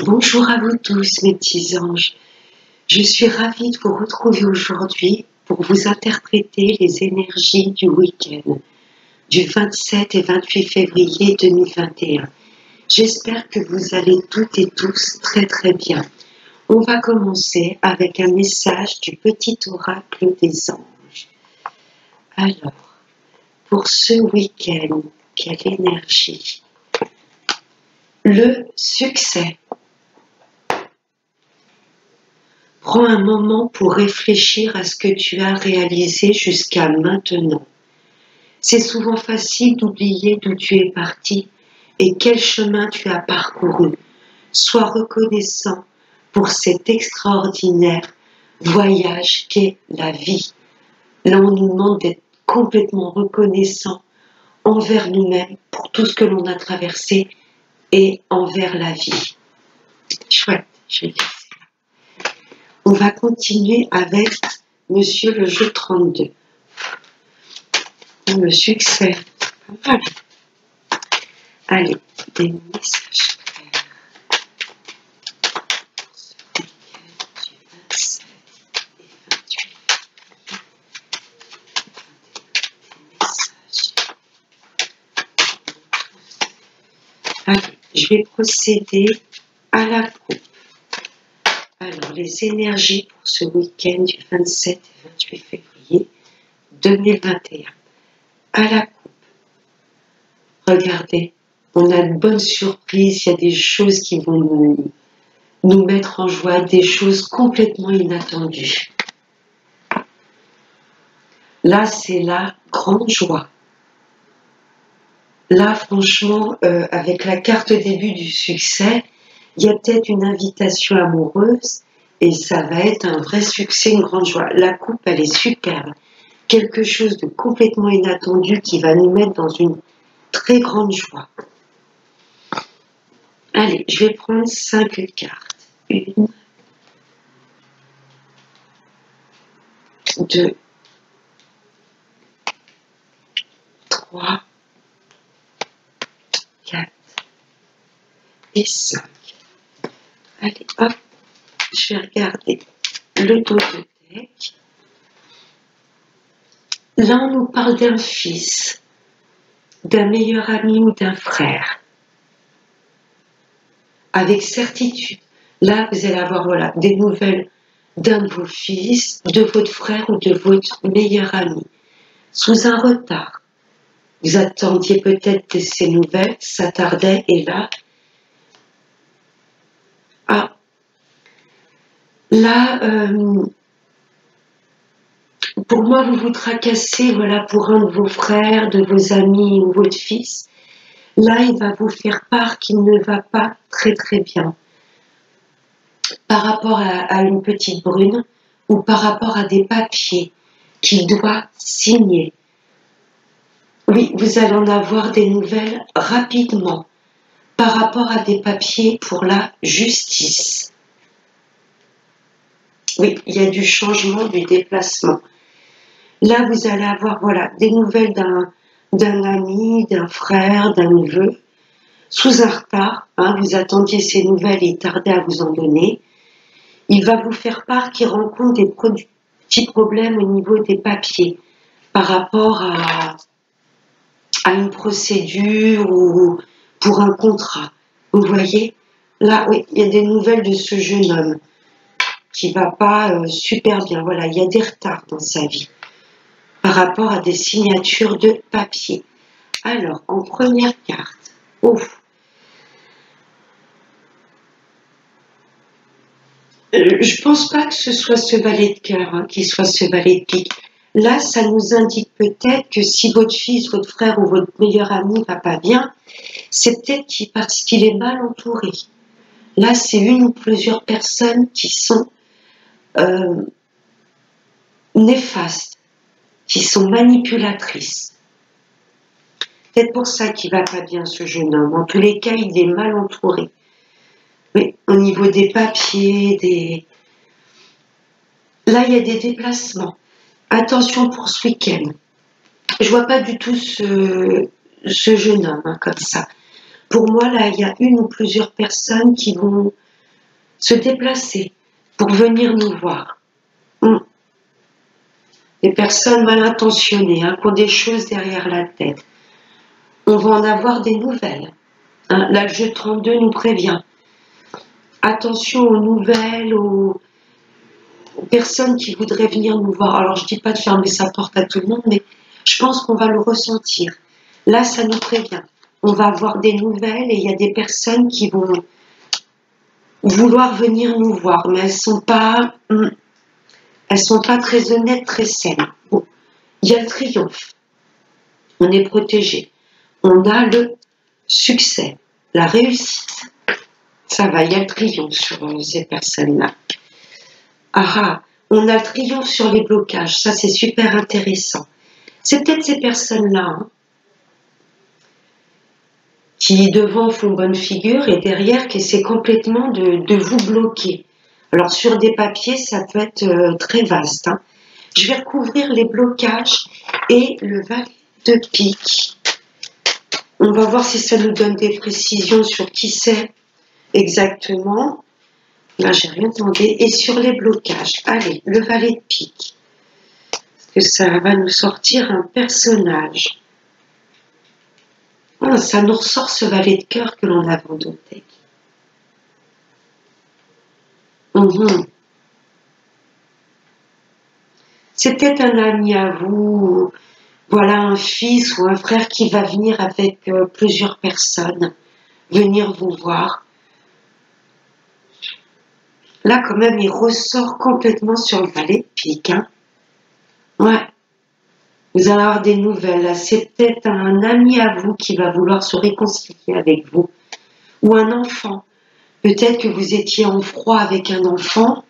Bonjour à vous tous, mes petits anges. Je suis ravie de vous retrouver aujourd'hui pour vous interpréter les énergies du week-end du 27 et 28 février 2021. J'espère que vous allez toutes et tous très très bien. On va commencer avec un message du petit oracle des anges. Alors, pour ce week-end, quelle énergie? Le succès. Prends un moment pour réfléchir à ce que tu as réalisé jusqu'à maintenant. C'est souvent facile d'oublier d'où tu es parti et quel chemin tu as parcouru. Sois reconnaissant pour cet extraordinaire voyage qu'est la vie. Là, on nous demande d'être complètement reconnaissant envers nous-mêmes pour tout ce que l'on a traversé et envers la vie. Chouette, je vais dire ça. On va continuer avec Monsieur le jeu 32. Le succès. Voilà. Allez, des messages clairs. Ce week-end du 27 et 28. Des messages. Allez, je vais procéder à la coupe. Alors, les énergies pour ce week-end du 27 et 28 février 2021. À la coupe. Regardez, on a de bonnes surprises, il y a des choses qui vont nous mettre en joie, des choses complètement inattendues. Là, c'est la grande joie. Là, franchement, avec la carte début du succès, il y a peut-être une invitation amoureuse et ça va être un vrai succès, une grande joie. La coupe, elle est superbe. Quelque chose de complètement inattendu qui va nous mettre dans une très grande joie. Allez, je vais prendre 5 cartes. 1, 2, 3, 4 et 5. Allez, hop, je vais regarder le dos de deck. Là, on nous parle d'un fils, d'un meilleur ami ou d'un frère. Avec certitude. Là, vous allez avoir voilà, des nouvelles d'un de vos fils, de votre frère ou de votre meilleur ami. Sous un retard. Vous attendiez peut-être ces nouvelles, ça tardait, et là, pour moi, vous vous tracassez, voilà, pour un de vos frères, de vos amis ou votre fils. Là, il va vous faire part qu'il ne va pas très très bien. Par rapport à une petite brune ou par rapport à des papiers qu'il doit signer. Oui, vous allez en avoir des nouvelles rapidement par rapport à des papiers pour la justice. Oui, il y a du changement, du déplacement. Là, vous allez avoir voilà, des nouvelles d'un ami, d'un frère, d'un neveu, sous un retard. Hein, vous attendiez ces nouvelles et il tardait à vous en donner. Il va vous faire part qu'il rencontre des petits problèmes au niveau des papiers par rapport à une procédure ou pour un contrat. Vous voyez, là, oui, il y a des nouvelles de ce jeune homme qui va pas super bien. Voilà, il y a des retards dans sa vie par rapport à des signatures de papier. Alors, en première carte, je pense pas que ce soit ce valet de cœur, hein, qui soit ce valet de pique. Là, ça nous indique peut-être que si votre fils, votre frère ou votre meilleur ami va pas bien, c'est peut-être parce qu'il est mal entouré. Là, c'est une ou plusieurs personnes qui sont néfastes, qui sont manipulatrices. Peut-être pour ça qu'il va pas bien, ce jeune homme. En tous les cas, il est mal entouré. Mais au niveau des papiers, là, il y a des déplacements. Attention pour ce week-end. Je vois pas du tout ce jeune homme hein, comme ça. Pour moi, là, il y a une ou plusieurs personnes qui vont se déplacer pour venir nous voir. Des personnes mal intentionnées, qui ont des choses derrière la tête. On va en avoir des nouvelles. Là, le jeu 32 nous prévient. Attention aux nouvelles, aux personnes qui voudraient venir nous voir. Alors, je ne dis pas de fermer sa porte à tout le monde, mais je pense qu'on va le ressentir. Là, ça nous prévient. On va avoir des nouvelles et il y a des personnes qui vont vouloir venir nous voir, mais elles sont pas très honnêtes, très saines. Bon, il y a le triomphe. On est protégé. On a le succès, la réussite. Ça va, il y a le triomphe sur ces personnes-là. On a le triomphe sur les blocages. Ça, c'est super intéressant. C'est peut-être ces personnes-là qui devant font bonne figure et derrière qui essaient complètement de vous bloquer. Alors sur des papiers, ça peut être très vaste. Je vais recouvrir les blocages et le valet de pique. On va voir si ça nous donne des précisions sur qui c'est exactement. Là, j'ai rien demandé. Et sur les blocages, allez, le valet de pique. Parce que ça va nous sortir un personnage. Ça nous ressort ce valet de cœur que l'on a dans le deck. C'est peut-être un ami à vous, voilà un fils ou un frère qui va venir avec plusieurs personnes, venir vous voir. Là, quand même, il ressort complètement sur le valet de pique. Ouais. Vous allez avoir des nouvelles. Là, c'est peut-être un ami à vous qui va vouloir se réconcilier avec vous. Ou un enfant. Peut-être que vous étiez en froid avec un enfant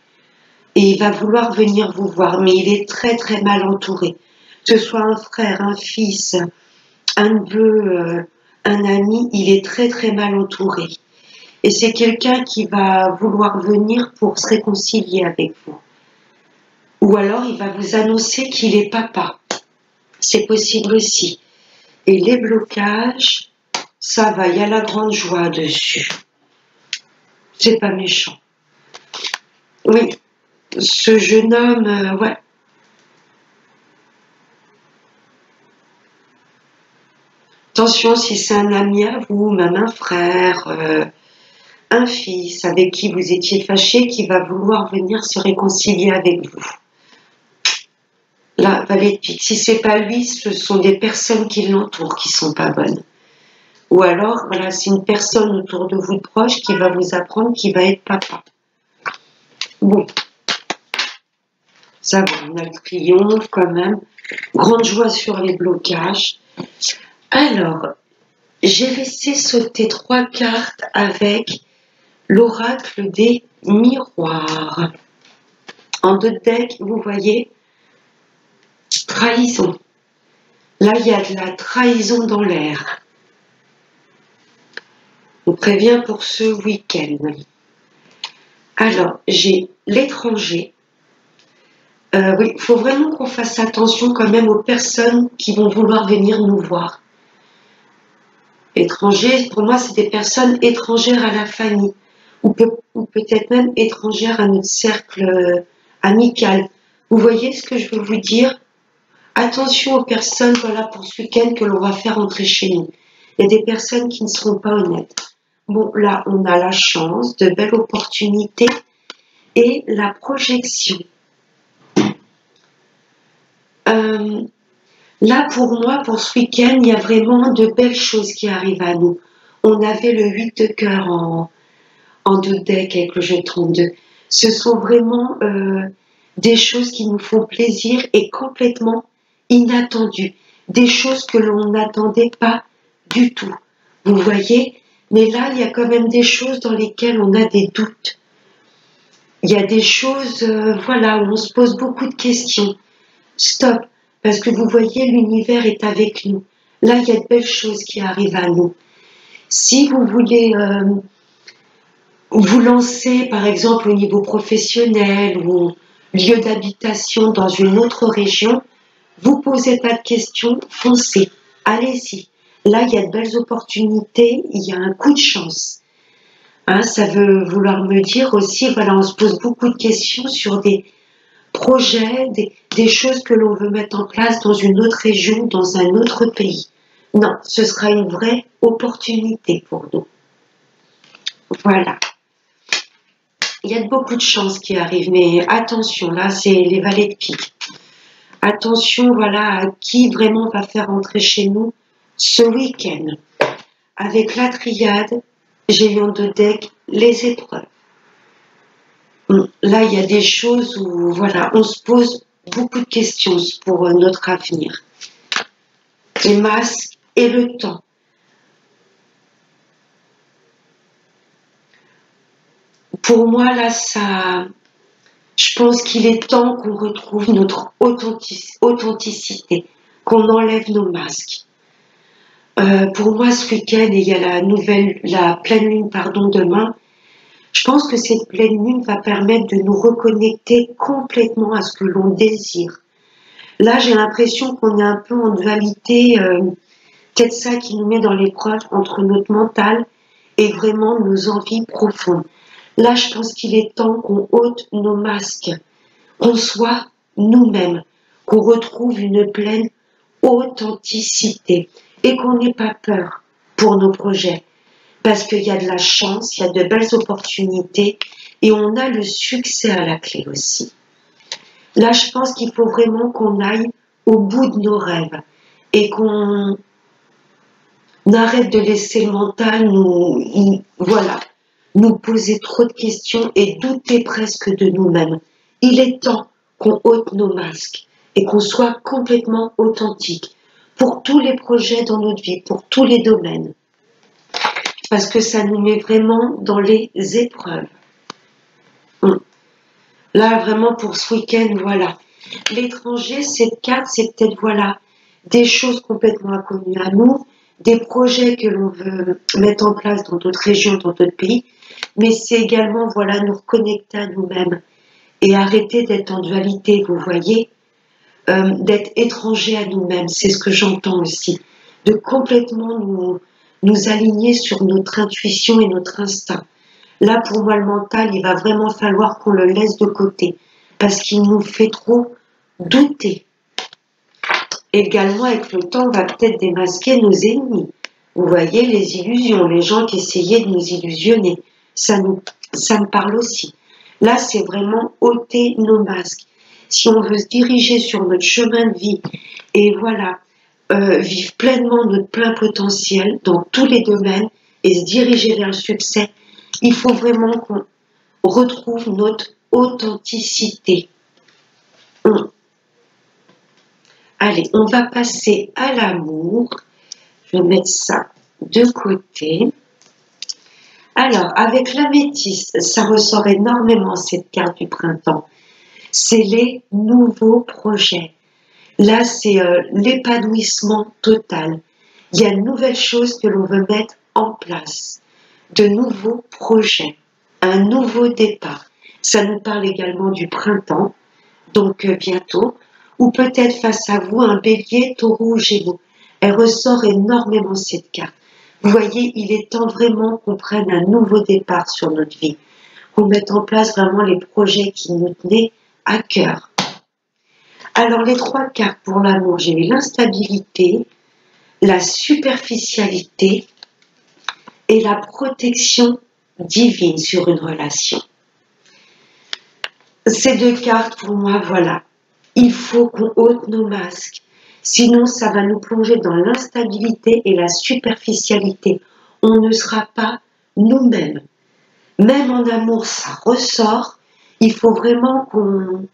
et il va vouloir venir vous voir. Mais il est très très mal entouré. Que ce soit un frère, un fils, un neveu, un ami, il est très très mal entouré. Et c'est quelqu'un qui va vouloir venir pour se réconcilier avec vous. Ou alors il va vous annoncer qu'il est papa. C'est possible aussi. Et les blocages, ça va, il y a la grande joie dessus. C'est pas méchant. Oui, ce jeune homme, ouais. Attention, si c'est un ami à vous, même un frère, un fils avec qui vous étiez fâché, qui va vouloir venir se réconcilier avec vous. Là, valet de pique. Si c'est pas lui, ce sont des personnes qui l'entourent qui sont pas bonnes. Ou alors, voilà, c'est une personne autour de vous de proche qui va vous apprendre qu'il va être papa. Bon. Ça va, on a le triomphe quand même. Grande joie sur les blocages. Alors, j'ai laissé sauter 3 cartes avec l'oracle des miroirs. En 2 decks, vous voyez, trahison. Là, il y a de la trahison dans l'air. On prévient pour ce week-end. Alors, j'ai l'étranger. Oui, il faut vraiment qu'on fasse attention quand même aux personnes qui vont vouloir venir nous voir. Étrangers, pour moi, c'est des personnes étrangères à la famille, ou peut-être même étrangères à notre cercle amical. Vous voyez ce que je veux vous dire? Attention aux personnes, voilà, pour ce week-end que l'on va faire entrer chez nous. Il y a des personnes qui ne seront pas honnêtes. Bon, là, on a la chance, de belles opportunités et la projection. Là, pour moi, pour ce week-end, il y a vraiment de belles choses qui arrivent à nous. On avait le 8 de cœur en 2 decks avec le jeu 32. Ce sont vraiment des choses qui nous font plaisir et complètement inattendues. Des choses que l'on n'attendait pas du tout. Vous voyez? Mais là, il y a quand même des choses dans lesquelles on a des doutes. Il y a des choses, voilà, où on se pose beaucoup de questions. Stop, parce que vous voyez, l'univers est avec nous. Là, il y a de belles choses qui arrivent à nous. Si vous voulez vous lancer, par exemple, au niveau professionnel ou lieu d'habitation dans une autre région, vous posez pas de questions, foncez, allez-y. Là, il y a de belles opportunités, il y a un coup de chance. Hein, ça veut vouloir me dire aussi, voilà, on se pose beaucoup de questions sur des projets, des choses que l'on veut mettre en place dans une autre région, dans un autre pays. Non, ce sera une vraie opportunité pour nous. Voilà. Il y a beaucoup de chances qui arrivent, mais attention, là, c'est les valets de pique. Attention, voilà, à qui vraiment va faire entrer chez nous ce week-end. Avec la triade, j'ai eu en deux decks les épreuves. Là, il y a des choses où, voilà, on se pose beaucoup de questions pour notre avenir. Les masques et le temps. Pour moi, là, je pense qu'il est temps qu'on retrouve notre authenticité, qu'on enlève nos masques. Pour moi, ce week-end, il y a la pleine lune, pardon, demain. Je pense que cette pleine lune va permettre de nous reconnecter complètement à ce que l'on désire. Là, j'ai l'impression qu'on est un peu en dualité, peut-être ça qui nous met dans l'épreuve entre notre mental et vraiment nos envies profondes. Là, je pense qu'il est temps qu'on ôte nos masques, qu'on soit nous-mêmes, qu'on retrouve une pleine authenticité et qu'on n'ait pas peur pour nos projets. Parce qu'il y a de la chance, il y a de belles opportunités et on a le succès à la clé aussi. Là, je pense qu'il faut vraiment qu'on aille au bout de nos rêves et qu'on arrête de laisser le mental nous poser trop de questions et douter presque de nous-mêmes. Il est temps qu'on ôte nos masques et qu'on soit complètement authentique pour tous les projets dans notre vie, pour tous les domaines. Parce que ça nous met vraiment dans les épreuves. Là, vraiment, pour ce week-end, voilà. L'étranger, cette carte, c'est peut-être, voilà, des choses complètement inconnues à nous, des projets que l'on veut mettre en place dans d'autres régions, dans d'autres pays, mais c'est également, voilà, nous reconnecter à nous-mêmes et arrêter d'être en dualité, vous voyez, d'être étranger à nous-mêmes, c'est ce que j'entends aussi, de complètement nous aligner sur notre intuition et notre instinct. Là, pour moi, le mental, il va vraiment falloir qu'on le laisse de côté parce qu'il nous fait trop douter. Également, avec le temps, on va peut-être démasquer nos ennemis. Vous voyez, les illusions, les gens qui essayaient de nous illusionner, ça me parle aussi. Là, c'est vraiment ôter nos masques. Si on veut se diriger sur notre chemin de vie et voilà, vivre pleinement notre plein potentiel dans tous les domaines et se diriger vers le succès, il faut vraiment qu'on retrouve notre authenticité. Allez, on va passer à l'amour. Je vais mettre ça de côté. Alors, avec l'améthyste, ça ressort énormément cette carte du printemps. C'est les nouveaux projets. Là, c'est l'épanouissement total. Il y a de nouvelles choses que l'on veut mettre en place. De nouveaux projets. Un nouveau départ. Ça nous parle également du printemps, donc bientôt. Ou peut-être face à vous, un bélier, taureau ou gémeaux. Elle ressort énormément cette carte. Vous voyez, il est temps vraiment qu'on prenne un nouveau départ sur notre vie. Qu'on mette en place vraiment les projets qui nous tenaient à cœur. Alors, les trois cartes pour l'amour, j'ai eu l'instabilité, la superficialité et la protection divine sur une relation. Ces deux cartes, pour moi, voilà. Il faut qu'on ôte nos masques. Sinon, ça va nous plonger dans l'instabilité et la superficialité. On ne sera pas nous-mêmes. Même en amour, ça ressort. Il faut vraiment qu'on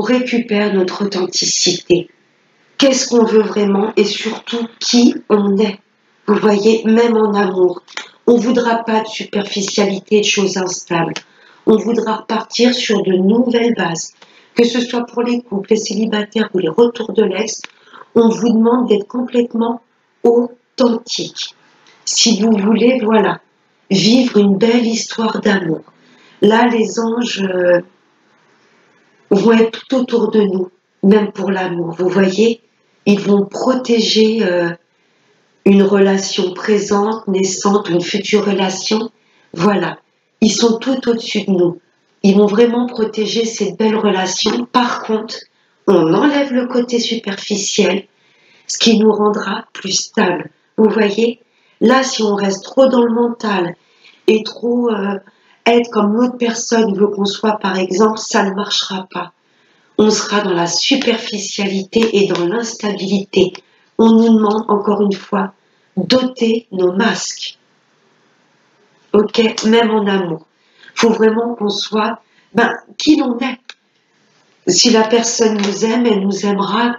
récupère notre authenticité. Qu'est-ce qu'on veut vraiment et surtout qui on est. Vous voyez, même en amour, on ne voudra pas de superficialité, de choses instables. On voudra repartir sur de nouvelles bases. Que ce soit pour les couples, les célibataires ou les retours de l'ex, on vous demande d'être complètement authentique. Si vous voulez, voilà, vivre une belle histoire d'amour. Là, les anges vont être tout autour de nous, même pour l'amour. Vous voyez, ils vont protéger une relation présente, naissante, une future relation, voilà, ils sont tout au-dessus de nous. Ils vont vraiment protéger cette belle relation. Par contre, on enlève le côté superficiel, ce qui nous rendra plus stable. Vous voyez, là, si on reste trop dans le mental et trop être comme l'autre personne veut qu'on soit, par exemple, ça ne marchera pas. On sera dans la superficialité et dans l'instabilité. On nous demande, encore une fois, d'ôter nos masques. Ok, même en amour. Il faut vraiment qu'on soit qui l'on est. Si la personne nous aime, elle nous aimera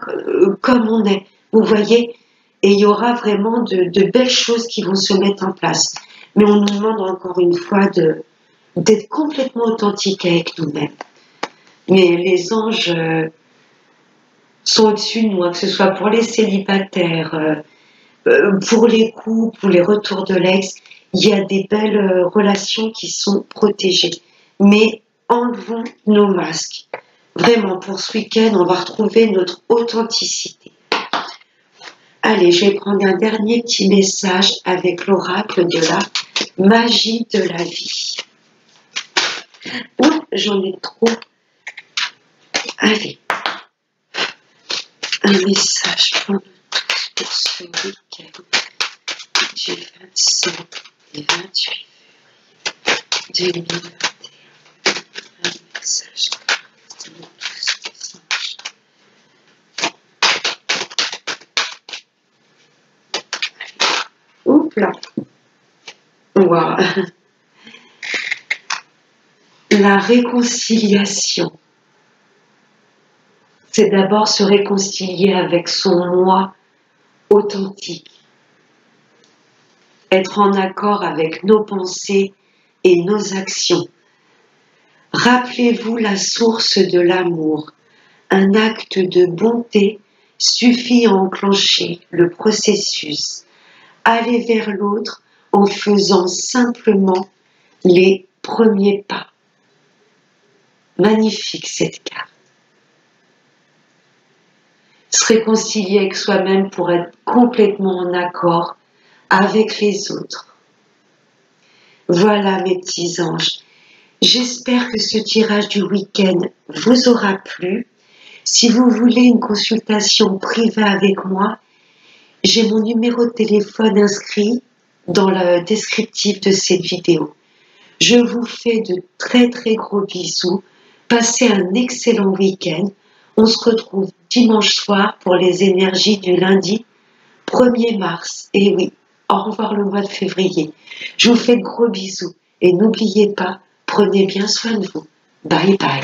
comme on est. Vous voyez? Et il y aura vraiment de belles choses qui vont se mettre en place. Mais on nous demande encore une fois d'être complètement authentique avec nous-mêmes. Mais les anges sont au-dessus de nous, hein, que ce soit pour les célibataires, pour les couples, pour les retours de l'ex. Il y a des belles relations qui sont protégées. Mais enlevons nos masques. Vraiment, pour ce week-end, on va retrouver notre authenticité. Allez, je vais prendre un dernier petit message avec l'oracle de la magie de la vie. Ouh, j'en ai trop. Allez, un message pour ce week-end du 27 et 28 février 2021. Un message de tous les anges. Oups là. Wow. La réconciliation. C'est d'abord se réconcilier avec son moi authentique. Être en accord avec nos pensées et nos actions. Rappelez-vous la source de l'amour. Un acte de bonté suffit à enclencher le processus. Aller vers l'autre en faisant simplement les premiers pas. Magnifique cette carte. Se réconcilier avec soi-même pour être complètement en accord avec les autres. Voilà mes petits anges. J'espère que ce tirage du week-end vous aura plu. Si vous voulez une consultation privée avec moi, j'ai mon numéro de téléphone inscrit dans le descriptif de cette vidéo. Je vous fais de très très gros bisous. Passez un excellent week-end. On se retrouve dimanche soir pour les énergies du lundi 1er mars. Et oui, au revoir le mois de février. Je vous fais de gros bisous. Et n'oubliez pas, prenez bien soin de vous. Bye bye.